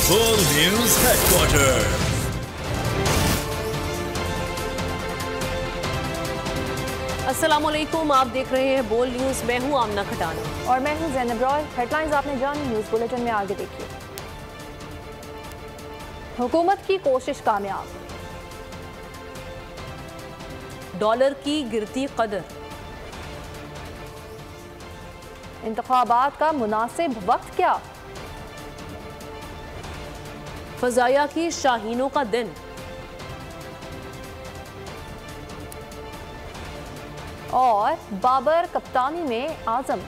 Bull News Headquarters. अस्सलामुअलैकुम, आप देख रहे हैं बोल न्यूज। मैं हूं आमना खटाना और मैं हूं ज़ैनब रॉय। हेडलाइंस आपने जानी, न्यूज बुलेटिन में आगे देखिए। हुकूमत की कोशिश कामयाब, डॉलर की गिरती कदर, इंतखाबात का मुनासिब वक्त क्या, फजाया की शाहीनों का दिन, और बाबर कप्तानी में आजम।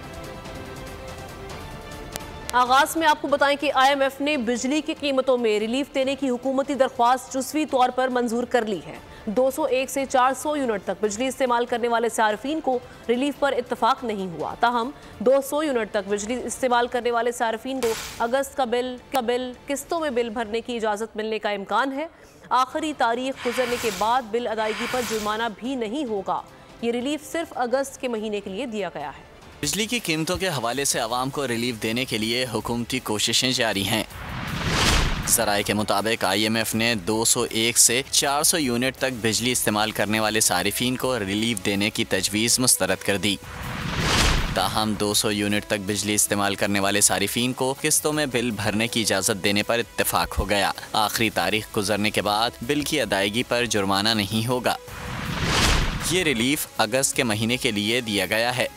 आगाज में आपको बताएं कि IMF ने बिजली की कीमतों में रिलीफ देने की हुकूमती दरख्वास्त जुज़वी तौर पर मंजूर कर ली है। 201 से 400 यूनिट तक बिजली इस्तेमाल करने वाले सार्फिन को रिलीफ पर इत्तफाक नहीं हुआ। ताहम 200 यूनिट तक बिजली इस्तेमाल करने वाले सार्फिन को अगस्त का बिल किस्तों में बिल भरने की इजाज़त मिलने का इम्कान है। आखिरी तारीख गुजरने के बाद बिल अदायगी पर जुर्माना भी नहीं होगा। ये रिलीफ सिर्फ अगस्त के महीने के लिए दिया गया है। बिजली की कीमतों के हवाले से आवाम को रिलीफ देने के लिए हुकूमती कोशिशें जारी हैं। ज़राए के मुताबिक IMF ने 201 से 400 यूनिट तक बिजली इस्तेमाल करने वाले सारिफीन को रिलीफ देने की तजवीज़ मुस्तरद कर दी। ताहम 200 यूनिट तक बिजली इस्तेमाल करने वाले सारिफीन को किस्तों में बिल भरने की इजाज़त देने पर इत्तेफाक हो गया। आखिरी तारीख गुजरने के बाद बिल की अदायगी पर जुर्माना नहीं होगा। ये रिलीफ अगस्त के महीने के लिए दिया गया है।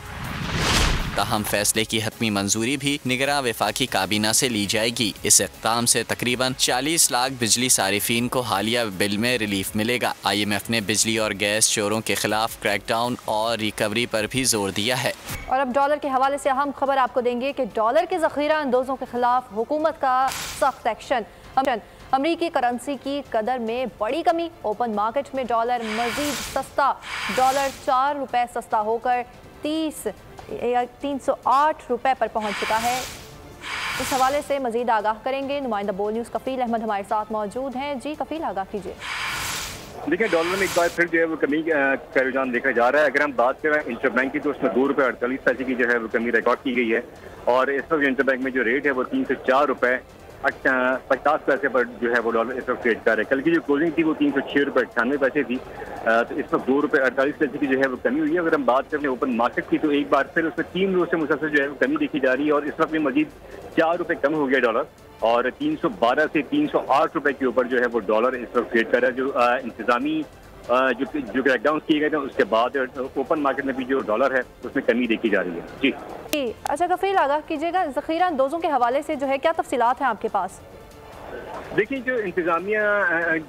ताहम फैसले की हतमी मंजूरी भी निगरां वफाकी काबीना से ली जाएगी। इस इक़दाम से तकरीबन 40 लाख बिजली सारिफीन को हालिया बिल में रिलीफ मिलेगा। IMF ने बिजली और गैस चोरों के खिलाफ क्रैकडाउन और रिकवरी पर भी जोर दिया है। और अब डॉलर के हवाले से अहम खबर आपको देंगे कि डॉलर के ज़ख़ीरा अंदोज़ों के खिलाफ हुकूमत का सख्त एक्शन। अमरीकी करेंसी की कदर में बड़ी कमी, ओपन मार्केट में डॉलर मजीद सस्ता, डॉलर 4 रुपये सस्ता होकर 308 रुपये पर पहुंच चुका है। इस हवाले से मजीद आगाह करेंगे नुमाइंदा बोल न्यूज़ कफील अहमद हमारे साथ मौजूद हैं। जी कफील, आगाह कीजिए। देखिए, डॉलर में एक बार फिर जो है वो कमी का रुझान देखा जा रहा है। अगर हम बात करें इंटरबैंक की तो उसमें 2 रुपये 48 पैसे की जो है वो कमी रिकॉर्ड की गई है। और इस वक्त इंटरबैंक में जो रेट है वो 304 रुपये 50 पैसे पर जो है वो डॉलर इस वक्त ट्रेड कर रहा है। कल की जो क्लोजिंग थी वो 306 रुपये 98 पैसे थी। तो इस वक्त 2 रुपये 48 पैसे की जो है वो कमी हुई है। अगर हम बात करें ओपन मार्केट की तो एक बार फिर उसमें 3 रोज से मुसलसल जो है वो कमी देखी जा रही है। और इस वक्त में मजीद 4 रुपये कम हो गया डॉलर, और 312 से 308 रुपये के ऊपर जो है वो डॉलर इस वक्त ट्रेड कर रहा है। जो इंतजामी जो क्रैकडाउन किए गए थे उसके बाद ओपन मार्केट में भी जो डॉलर है उसमें कमी देखी जा रही है। जी अच्छा कफील, आगाह कीजिएगा, ज़ख़ीरा अंदोज़ों के हवाले से जो है क्या तफसीलात हैं आपके पास? देखिए, जो इंतजामिया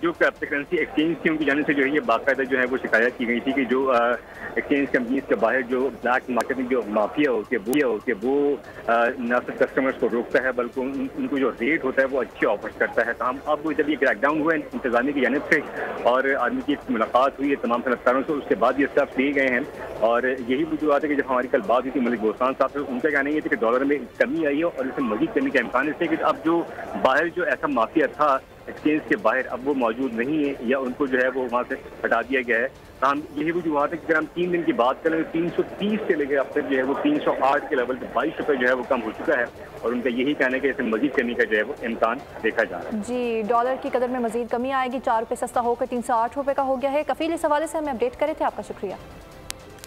जो करेंसी एक्सचेंज थी उनकी जानिब से जो है ये बाकायदा जो है वो शिकायत की गई थी कि जो एक्सचेंज कंपनीज के बाहर जो ब्लैक मार्केट में जो माफिया होती है वो न सिर्फ कस्टमर्स को रोकता है बल्कि उनको जो रेट होता है वो अच्छे ऑफर करता है। तो हम अब जब ये क्रैकडाउन हुआ है इंतजामिया की जानिब से और आर्मी की मुलाकात हुई है तमाम सनतकारों से, उसके बाद ये स्टेप्स लिए गए हैं। और यही वजूहत है कि जब हमारी कल बात हुई थी मलिक बोस्तान साहब से, उनका कहना ये था कि डॉलर में कमी आई है और इसमें मजीद कमी का इम्कान इसलिए कि अब जो बाहर जो ऐसा माफिया था एक्सचेंज के बाहर अब वो मौजूद नहीं है या उनको जो है वो वहाँ से हटा दिया गया है। तो हम यही वजूहत है कि अगर हम 3 दिन की बात करें तो 330 से लेकर अब तक जो है वो 308 के लेवल पे 22 रुपये जो है वो कम हो चुका है। और उनका यही कहना है कि इसे मजीद कमी का जो है वो इम्कान देखा जा रहा है। जी, डॉलर की कदर में मजीद कमी आएगी, 4 रुपये सस्ता होकर 308 रुपये का हो गया है। कफील, इस हवाले से हमें अपडेट करे थे, आपका शुक्रिया।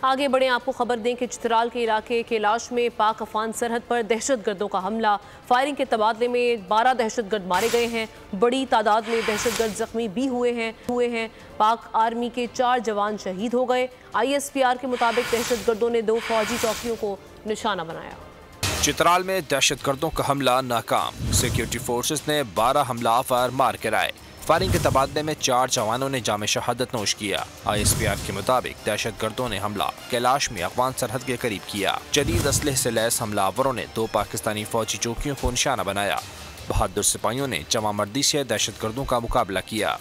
आगे बढ़े, आपको खबर दें कि चित्राल के इलाके कैलाश में पाक अफगान सरहद पर दहशतगर्दों का हमला। फायरिंग के तबादले में 12 दहशतगर्द मारे गए हैं। बड़ी तादाद में दहशतगर्द जख्मी भी हुए हैं। पाक आर्मी के 4 जवान शहीद हो गए। ISPR के मुताबिक दहशतगर्दों ने 2 फौजी चौकियों को निशाना बनाया। चित्राल में दहशतगर्दों का हमला नाकाम, सिक्योरिटी फोर्सेस ने 12 हमलावर मार गिराए। फायरिंग के तबादले में 4 जवानों ने जाम शहादत नोश किया। ISPR के मुताबिक दहशतगर्दों ने हमला कैलाश में अफगान सरहद के करीब किया। जदीद असलहे से लैस हमलावरों ने 2 पाकिस्तानी फौजी चौकियों को निशाना बनाया। बहादुर सिपाहियों ने जमा मर्दी से दहशतगर्दों का मुकाबला किया।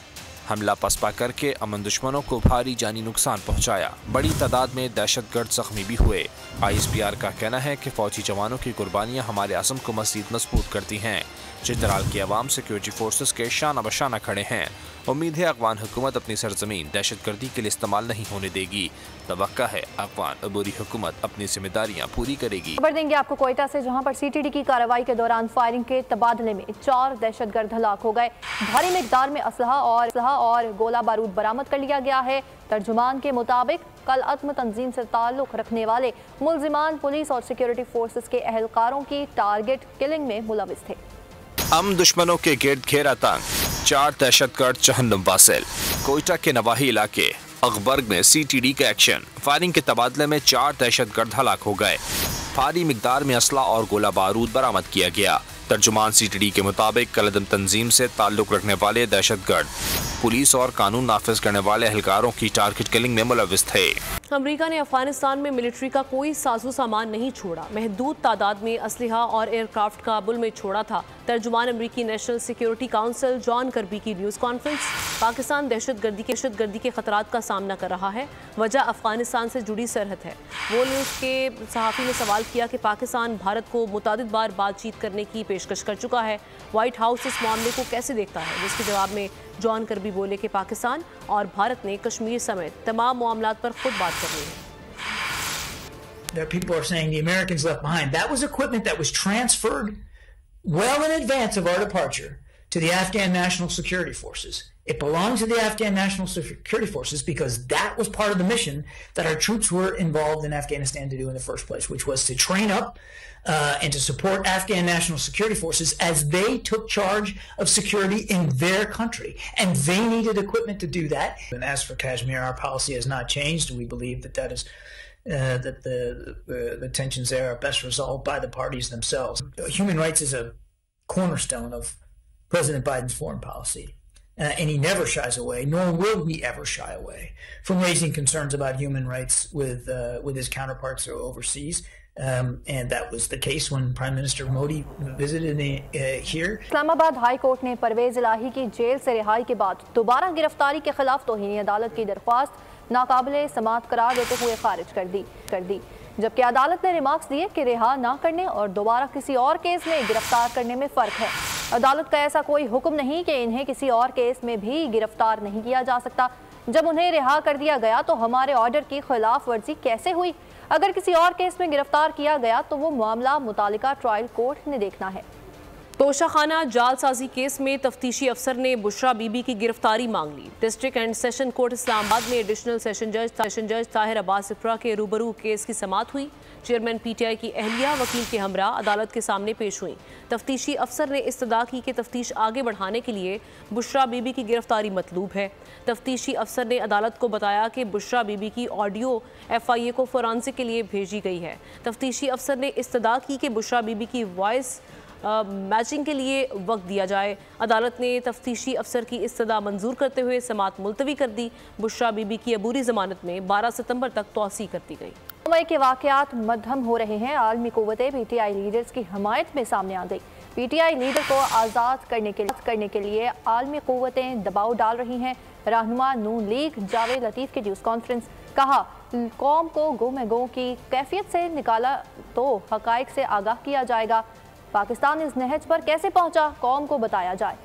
हमला पसपा करके अमन दुश्मनों को भारी जानी नुकसान पहुंचाया। बड़ी तादाद में दहशतगर्द जख्मी भी हुए। ISPR का कहना है कि फौजी जवानों की कुर्बानियां हमारे आज़म को मज़ीद मजबूत करती हैं। चित्राल की आवाम सिक्योरिटी फोर्सेस के शाना बशाना खड़े हैं। उम्मीद है अफगान हुकूमत अपनी सरजमीन दहशतगर्दी के लिए इस्तेमाल नहीं होने देगी। तवक्का है अफगान अबूरी हुकूमत अपनी जिम्मेदारियां पूरी करेगी। खबर देंगे आपको कोयटा से, जहां पर CTD की कार्रवाई के दौरान फायरिंग के तबादले में 4 दहशतगर्द हलाक हो गए। भारी मिकदार में असलहा और गोला बारूद बरामद कर लिया गया है। तर्जुमान के मुताबिक कल अत्म तंजीम से ताल्लुक रखने वाले मुल्जिमान पुलिस और सिक्योरिटी फोर्सेस के अहलकारों की टारगेट किलिंग में मुलविस थे। अमन दुश्मनों के गिर्द घेरा तंग, 4 दहशतगर्द जहन्नुम वासिल। कोयटा के नवाही इलाके अकबर्ग में CTD का एक्शन। फायरिंग के तबादले में 4 दहशतगर्द हलाक हो गए। भारी मिकदार में असला और गोला बारूद बरामद किया गया। तर्जुमान CTD के मुताबिक कल अदम तंजीम से ताल्लुक रखने वाले दहशतगर्द पुलिस और कानून नाफिज करने वाले एहलकारों की टारगेट किलिंग में मुलविस थे। अमेरिका ने अफगानिस्तान में मिलिट्री का कोई साजो सामान नहीं छोड़ा। महदूद तादाद में असलहा और एयरक्राफ्ट काबुल में छोड़ा था। तर्जुमान अमेरिकी national security council John Kirby की न्यूज़ कॉन्फ्रेंस। पाकिस्तान दहशतगर्दी के खतरात का सामना कर रहा है। वजह अफगानिस्तान से जुड़ी सरहद है। वो न्यूज़ के सहाफ़ी ने सवाल किया कि पाकिस्तान भारत को मुतादिद बार बातचीत करने की पेशकश कर चुका है। व्हाइट हाउस इस मामले को कैसे देखता है, जिसके जवाब में जॉन कर्बी बोले कि पाकिस्तान और भारत ने कश्मीर समेत तमाम मामलात पर खुद बात करनी है। That people are saying the Americans left behind. That was equipment that was transferred well in advance of our departure to the Afghan National Security Forces. It belonged to the Afghan National Security Forces because that was part of the mission that our troops were involved in Afghanistan to do in the first place, which was to train up and to support Afghan National Security Forces as they took charge of security in their country. And they needed equipment to do that. And as for Kashmir, our policy has not changed. We believe that that is that the tensions there are best resolved by the parties themselves. Human rights is a cornerstone of President Biden's foreign policy. And he never shies away, nor will he ever shy away from raising concerns about human rights with his counterparts overseas. And that was the case when Prime Minister Modi visited here. Islamabad high court ने परवेज इलाही की jail से रिहाई के बाद दोबारा गिरफ्तारी के खिलाफ तौहीन अदालत की दरख्वास्त नाकाबिले समाअत करार देते हुए खारिज कर दी, जबकि अदालत ने रिमार्क्स दिए कि रिहा ना करने और दोबारा किसी और केस में गिरफ्तार करने में फ़र्क है। अदालत का ऐसा कोई हुक्म नहीं कि इन्हें किसी और केस में भी गिरफ्तार नहीं किया जा सकता। जब उन्हें रिहा कर दिया गया तो हमारे ऑर्डर की खिलाफ वर्जी कैसे हुई? अगर किसी और केस में गिरफ्तार किया गया तो वो मामला मुतालिका ट्रायल कोर्ट ने देखना है। तोशाखाना जालसाजी केस में तफ्तीशी अफसर ने बुशरा बीबी की गिरफ्तारी मांग ली। District and session court Islamabad में एडिशनल सेशन जज ताहिर अब्बास इफ्रा के रूबरू केस की समाअत हुई। चेयरमैन PTI की अहलिया वकील के हमरा अदालत के सामने पेश हुई। तफ्तीशी अफसर ने इस्तदा की कि तफ्तीश आगे बढ़ाने के लिए बुशरा बीबी की गिरफ्तारी मतलूब है। तफ्तीशी अफसर ने अदालत को बताया कि बुशरा बीबी की ऑडियो FIA को फोरेंसिक के लिए भेजी गई है। तफ्तीशी अफसर ने इस्तदा की कि बुशरा बीबी की वॉइस मैचिंग के लिए वक्त दिया जाए। अदालत ने तफ्तीशी अफसर की इस्तदा मंजूर करते हुए समाअत मुलतवी कर दी। बुशरा बीबी की अबूरी जमानत में 12 सितंबर तक तौसी कर दी गई। मुंबई के वाकयात मध्यम हो रहे हैं। आलमी कुव्वतें PTI लीडर्स की हमायत में सामने आ गई। PTI लीडर को आज़ाद करने के लिए आलमी कुव्वतें दबाव डाल रही हैं। रहनुमा नून लीग जावेद लतीफ़ की न्यूज़ कॉन्फ्रेंस, कहा कौम को गो में गो की कैफियत से निकाला तो हक़ाइक़ से आगाह किया जाएगा। पाकिस्तान इस नहज पर कैसे पहुंचा, कौम को बताया जाए।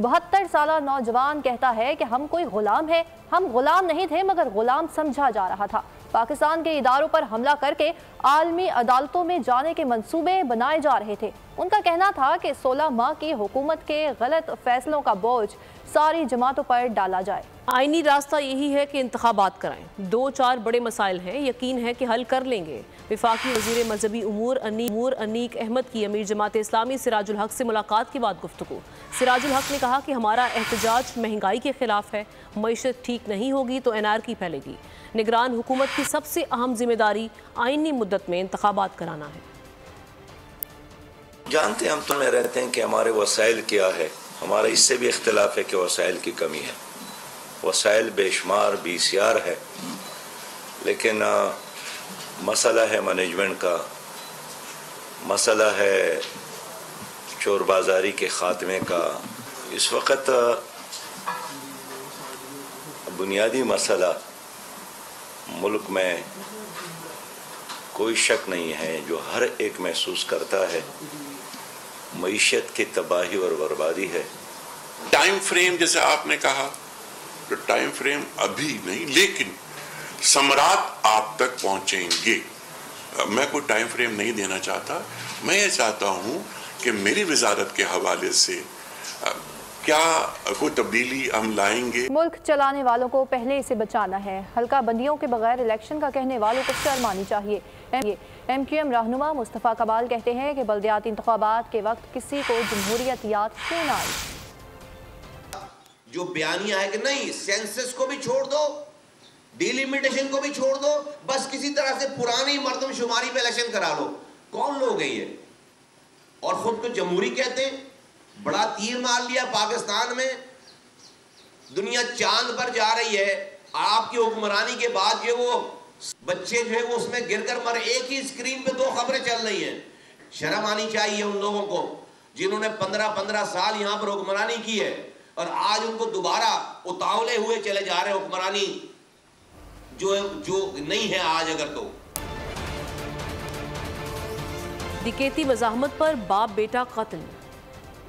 72 साला नौजवान कहता है कि हम कोई गुलाम है। हम गुलाम नहीं थे मगर गुलाम समझा जा रहा था। पाकिस्तान के इदारों पर हमला करके आलमी अदालतों में जाने के मंसूबे बनाए जा रहे थे। उनका कहना था कि 16 माह की हुकूमत के गलत फैसलों का बोझ सारी जमातों पर डाला जाए। आईनी रास्ता यही है कि इंतखाबात कराएं। 2-4 बड़े मसाइल हैं, यकीन है कि हल कर लेंगे। वफाकी वज़ीर मजहबी उमूर अनीक अहमद की अमीर जमात इस्लामी सिराजुल हक से मुलाकात के बाद गुफ्तगू। सिराजुल हक ने कहा कि हमारा एहतजाज महंगाई के खिलाफ है। मईशत ठीक नहीं होगी तो NRकी फैलेगी। निगरान हुकूमत की सबसे अहम जिम्मेदारी आईनी मुद्दत में इंतखाबात कराना है। जानते हम तो में रहते हैं कि हमारे वसाइल क्या है। हमारा इससे भी इख्तिलाफ है कि वसाइल की कमी है। वसाइल बेशुमार बीसियार है, लेकिन मसला है मैनेजमेंट का, मसला है चोरबाजारी के ख़ात्मे का। इस वक्त बुनियादी मसला मुल्क में कोई शक नहीं है, जो हर एक महसूस करता है, मईशत की तबाही और बर्बादी है। टाइम फ्रेम जैसे आपने कहा, तो टाइम फ्रेम अभी नहीं, लेकिन सम्राट आप तक पहुंचेंगे। मैं कोई टाइम फ्रेम नहीं देना चाहता। मैं ये चाहता हूं कि मेरी वजारत के हवाले से क्या कोई तब्दीली हम लाएंगे। मुल्क चलाने वालों को पहले इसे बचाना है। हल्का बंदियों के बगैर इलेक्शन का कहने वालों को शर्म आनी चाहिए। MQM रहनुमा मुस्तफ़ा कमाल कहते हैं कि बल्दियाती इंतखाबात के वक्त किसी को जमहूरियत याद क्यों ना आई। जो बयानिया है कि नहीं, सेंसस को भी छोड़ दो, डिलिमिटेशन को भी छोड़ दो, बस किसी तरह से पुरानी मर्दमशुमारी पे इलेक्शन करा लो। कौन लोग हैं ये? और खुद को जमहूरी कहते हैं। बड़ा तीर मार लिया पाकिस्तान में, दुनिया चांद पर जा रही है। आपकी हुक्मरानी के बाद जो वो बच्चे जो है वो उसमें गिरकर मरे, एक ही स्क्रीन पे 2 खबरें चल रही हैं। शर्म आनी चाहिए उन लोगों को जिन्होंने 15-15 साल यहाँ पर हुक्मरानी की है, और आज उनको दोबारा उतावले हुए चले जा रहे हुक्मरानी जो नहीं है आज। अगर तो डकैती मज़ाहमत पर बाप बेटा कत्ल।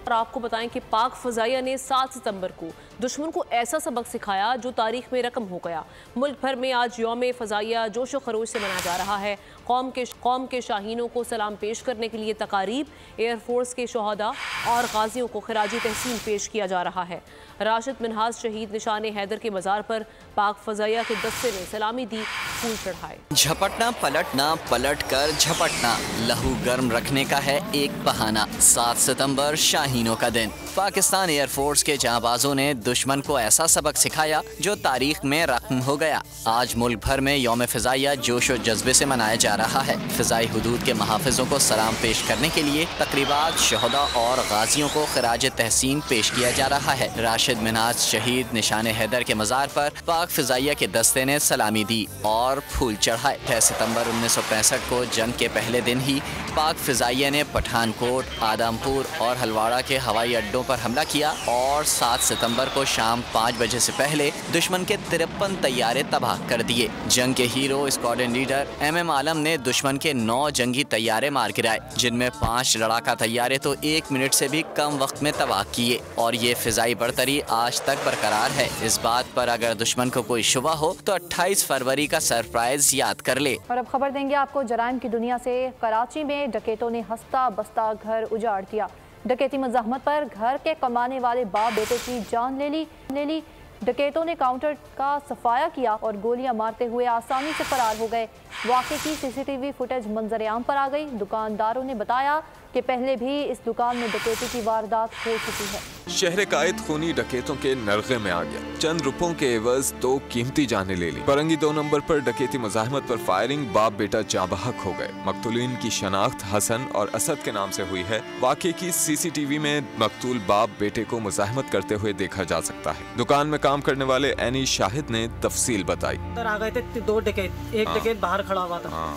और आपको बताएं कि पाक फ़ज़ाइया ने 7 सितंबर को दुश्मन को ऐसा सबक सिखाया जो तारीख में रकम हो गया। मुल्क भर में आज यौम फ़ज़ाइया जोश व खरोश से मनाया जा रहा है। कौम के शाहीनों को सलाम पेश करने के लिए तकारीब, एयरफोर्स के शहदा और गाजियों को खराजी तहसीन पेश किया जा रहा है। राशिद मिन्हाज शहीद निशान हैदर के मज़ार पर पाक फ़ज़ाइया के दस्ते ने सलामी दी, फूल चढ़ाए। झपटना पलटना, पलट कर झपटना, लहू गर्म रखने का है एक बहाना। 7 सितंबर शाहीनों का दिन। पाकिस्तान एयरफोर्स के जांबाजों ने दुश्मन को ऐसा सबक सिखाया जो तारीख में रकम हो गया। आज मुल्क भर में यौम फ़ज़ाइया जोश और जज्बे से मनाया जा रहा है। फ़िज़ाई हुदूद के महाफिजों को सलाम पेश करने के लिए तकरीबात, शहदा और गाजियों को खराज तहसीन पेश किया जा रहा है। राशिद मिन्हाज शहीद निशान हैदर के मज़ार पर पाक फ़ज़ाइया के दस्ते ने सलामी दी और फूल चढ़ाए। 6 सितंबर 1965 को जंग के पहले दिन ही पाक फ़ज़ाइया ने पठानकोट, आदमपुर और हलवाड़ा के हवाई अड्डों पर हमला किया और 7 सितंबर को शाम 5 बजे से पहले दुश्मन के 53 तैयारे तबाह कर दिए। जंग के हीरो स्क्वाड्रन लीडर MM आलम ने दुश्मन के 9 जंगी तैयारे मार गिराए, जिनमें 5 लड़ाका तैयारे तो 1 मिनट से भी कम वक्त में तबाह किए। और ये फ़िज़ाई बढ़तरी आज तक बरकरार है। इस बात पर अगर दुश्मन को कोई शुबा हो तो 28 फरवरी का सरप्राइज याद कर ले। और अब खबर देंगे आपको जराइम की दुनिया से। कराची में डकैतों ने हंसता बसता घर उजाड़ दिया। डकैती मज़ाहमत पर घर के कमाने वाले बाप बेटे की जान ले ली। डकैतों ने काउंटर का सफाया किया और गोलियां मारते हुए आसानी से फरार हो गए। वाक़े की CCTV फुटेज मंजर-ए-आम पर आ गई। दुकानदारों ने बताया कि पहले भी इस दुकान में डकैती की वारदात हो चुकी है। शहर कायद खूनी डकैतों के नरगे में आ गया। चंद रुपयों के एवज 2 कीमती जानें ले ली। परंगी 2 नंबर पर डकैती मुज़ाहमत पर फायरिंग, बाप बेटा जाबहक हो गए। मकतूलीन की शनाख्त हसन और असद के नाम से हुई है। वाक़े की CCTV में मकतूल बाप बेटे को मुज़ाहमत करते हुए देखा जा सकता है। दुकान में काम करने वाले एनी शाहिद ने तफसील बताई। आ गए थे 2 डकैत, एक डकैत बाहर खड़ा हुआ था।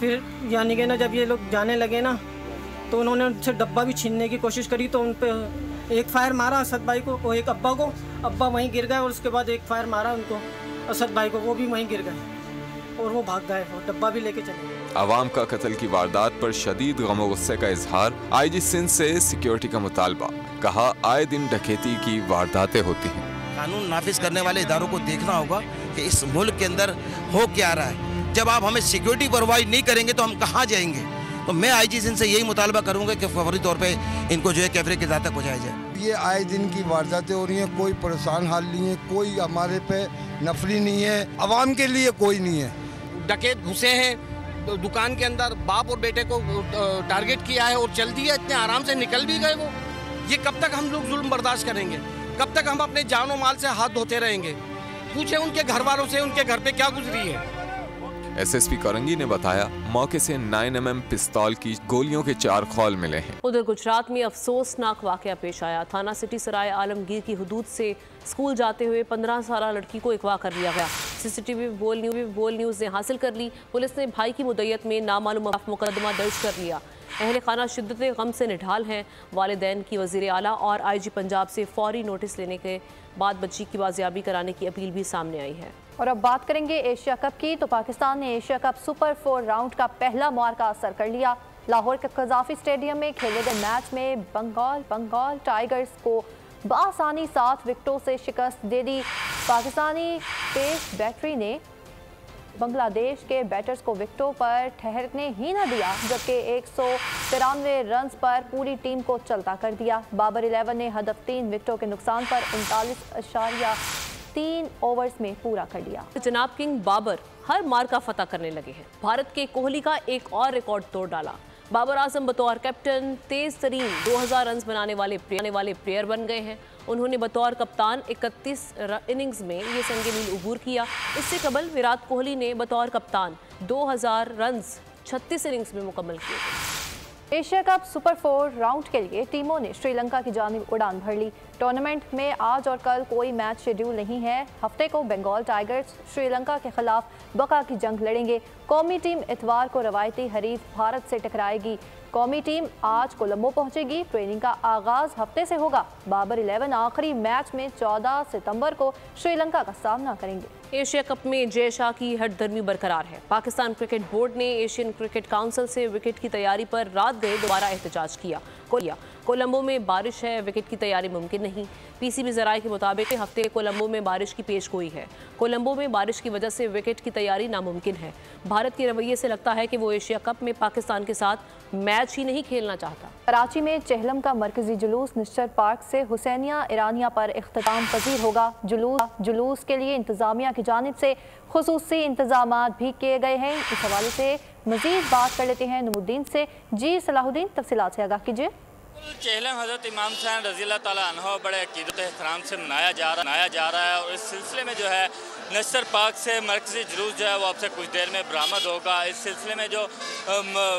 फिर यानी कि ना जब ये लोग जाने लगे ना तो उन्होंने उनसे डब्बा भी छीनने की कोशिश करी, तो उन पे एक फायर मारा असद भाई को और एक अब्बा को। अब्बा वहीं गिर गए और उसके बाद एक फायर मारा उनको असद भाई को, वो भी वहीं गिर गए और वो भाग गए और डब्बा भी लेके चले गए। अवाम का कत्ल की वारदात पर शदीद गम गुस्से का इजहार। IG सिंध से सिक्योरिटी का मुतालबा। कहा आए दिन डकैती की वारदातें होती हैं। कानून नाफिज करने वाले इदारों को देखना होगा कि इस मुल्क के अंदर हो क्या रहा है। जब आप हमें सिक्योरिटी प्रोवाइड नहीं करेंगे तो हम कहाँ जाएंगे। तो मैं IG सिंध से यही मुतालबा करूंगा कि फौरी तौर पे इनको जो है कैफरे की ज़ात तक पहुँचाया जाए। ये आए दिन की वारदातें हो रही हैं, कोई परेशान हाल नहीं है, कोई हमारे पे नफरी नहीं है, अवाम के लिए कोई नहीं है। डकैत घुसे हैं तो दुकान के अंदर, बाप और बेटे को टारगेट किया है और चल दिया, इतने आराम से निकल भी गए वो। ये कब तक हम लोग जुल्म बर्दाश्त करेंगे? कब तक हम अपने जानो माल से हाथ धोते रहेंगे? पूछे उनके घर वालों से उनके घर पे क्या गुजरी है। SSP करंगी ने बताया मौके से 9mm पिस्तौल की गोलियों के 4 खौल मिले हैं। उधर गुजरात में अफसोसनाक वाकया पेश आया। थाना सिटी सराय आलमगीर की हुदूद से स्कूल जाते हुए 15 साला लड़की को अगवा कर लिया गया। CCTV बोल न्यूज़ ने हासिल कर ली। पुलिस ने भाई की मुद्दत में नामालूम मुकदमा दर्ज कर लिया। अहले खाना शिद्दत गम से निढाल हैं। वालिदैन की वज़ीर आला और IG पंजाब से फौरी नोटिस लेने के बाद बच्ची की बाजियाबी कराने की अपील भी सामने आई है। और अब बात करेंगे एशिया कप की। तो पाकिस्तान ने एशिया कप सुपर 4 राउंड का पहला मुआरका असर कर लिया। लाहौर के कज़ाफी स्टेडियम में खेले गए मैच में बंगाल टाइगर्स को बआसानी 7 विकेटों से शिकस्त दे दी। पाकिस्तानी पेस बैटरी ने बांग्लादेश के बैटर्स को विकेटों पर ठहरने ही न दिया, जबकि 193 रन पर पूरी टीम को चलता कर दिया। बाबर 11 ने हदफ 3 विकेटों के नुकसान पर 39.3 ओवर्स में पूरा कर लिया। जनाब किंग बाबर हर मार का फतह करने लगे हैं। भारत के कोहली का एक और रिकॉर्ड तोड़ डाला। बाबर आजम बतौर कैप्टन तेज तरीन 2000 रन बनाने वाले प्लेयर बन गए हैं। उन्होंने बतौर कप्तान 31 इनिंग्स में ये संगे मील अबूर किया। इससे कबल विराट कोहली ने बतौर कप्तान 2000 रन 36 इनिंग्स में मुकम्मल किए। एशिया कप सुपर 4 राउंड के लिए टीमों ने श्रीलंका की जानिब उड़ान भर ली। टूर्नामेंट में आज और कल कोई मैच शेड्यूल नहीं है। हफ्ते को बंगाल टाइगर्स श्रीलंका के खिलाफ बका की जंग लड़ेंगे। कौमी टीम इतवार को रवायती हरीफ भारत से टकराएगी। कौमी टीम आज कोलंबो पहुंचेगी। ट्रेनिंग का आगाज हफ्ते से होगा। बाबर 11 आखिरी मैच में 14 सितंबर को श्रीलंका का सामना करेंगे। एशिया कप में जय शाह की हटदर्मी बरकरार है। पाकिस्तान क्रिकेट बोर्ड ने एशियन क्रिकेट काउंसिल से विकेट की तैयारी पर रात गए दोबारा एहतजाज किया। कोलंबो में बारिश है, विकेट की तैयारी मुमकिन नहीं। PCB ज़राए के मुताबिक हफ्ते कोलंबो में बारिश की पेशगोई है। कोलंबो में बारिश की वजह से विकेट की तैयारी नामुमकिन है। भारत के रवैये से लगता है कि वो एशिया कप में पाकिस्तान के साथ मैच ही नहीं खेलना चाहता। कराची में चहलम का मरकजी जुलूस निश्चर पार्क से हुसैनिया ईरानिया पर इख्तिताम पजीर होगा। जुलूस के लिए इंतजामिया की जानिब से खुसूसी इंतजामात भी किए गए हैं। इस हवाले से मजीद बात कर लेते हैं नमुद्दीन से। जी सलाहुद्दीन, तफसीलात से आगाह कीजिए। चहलम हज़रत इमाम हुसैन रज़ी अल्लाह ताला अन्हो बड़े अक़ीदत एहतराम से मनाया जा रहा है और इस सिलसिले में जो है नस्तर पार्क से मरकज़ी जुलूस जो है वो आपसे कुछ देर में बरामद होगा। इस सिलसिले में जो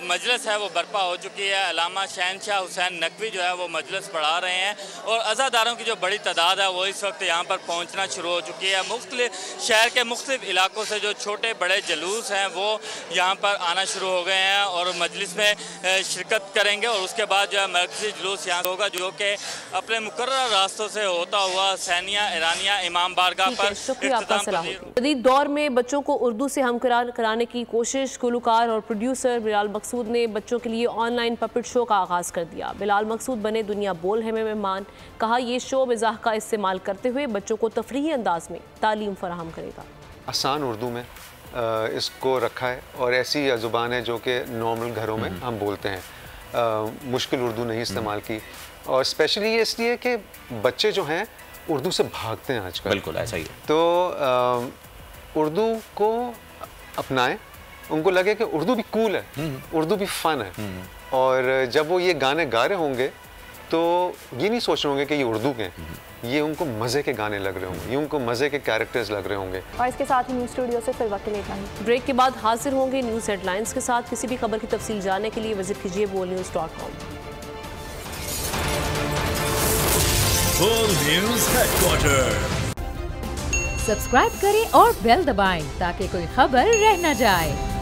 मजलिस है वो बर्पा हो चुकी है। अल्लामा शहनशाह हुसैन नकवी जो है वो मजलिस पढ़ा रहे हैं और अज़ादारों की जो बड़ी तादाद है वो इस वक्त यहाँ पर पहुँचना शुरू हो चुकी है। मुख्तलिफ शहर के मुख्तलिफ इलाकों से जो छोटे बड़े जुलूस हैं वो यहाँ पर आना शुरू हो गए हैं और मजलिस में शिरकत करेंगे और उसके बाद जो है मरकज़ी जुलूस यहाँ होगा, जो कि अपने मुकर्रर रास्तों से होता हुआ हुसैनिया ईरानिया इमाम बारगाह पर जदीद दौर में बच्चों को उर्दू से हमकरार कराने की कोशिश। गुलकार और प्रोड्यूसर बिलाल मकसूद ने बच्चों के लिए ऑनलाइन पपेट शो का आगाज़ कर दिया। बिलाल मकसूद बने दुनिया बोल है में मेहमान। कहा ये शो मिज़ाह का इस्तेमाल करते हुए बच्चों को तफरीही अंदाज में तालीम फराहम करेगा। आसान उर्दू में इसको रखा है और ऐसी ज़ुबान है जो कि नॉर्मल घरों में हम बोलते हैं। मुश्किल उर्दू नहीं इस्तेमाल की और स्पेशली इसलिए कि बच्चे जो हैं उर्दू से भागते हैं आजकल। बिल्कुल ऐसा ही है। तो उर्दू को अपनाएं, उनको लगे कि उर्दू भी कूल है, उर्दू भी फन है और जब वो ये गाने गा रहे होंगे तो ये नहीं सोच रहे होंगे कि ये उर्दू के हैं, ये उनको मज़े के गाने लग रहे होंगे, ये उनको मज़े के कैरेक्टर्स लग रहे होंगे। और इसके साथ ही न्यूज़ स्टूडियो से फिर वक्त लेता है। ब्रेक के बाद हाजिर होंगे न्यूज़ हेडलाइंस के साथ। किसी भी खबर की तफसील जानने के लिए विजिट कीजिए bolnews.com। न्यूज़ हेडक्वार्टर सब्सक्राइब करें और बेल दबाएं ताकि कोई खबर रह न जाए।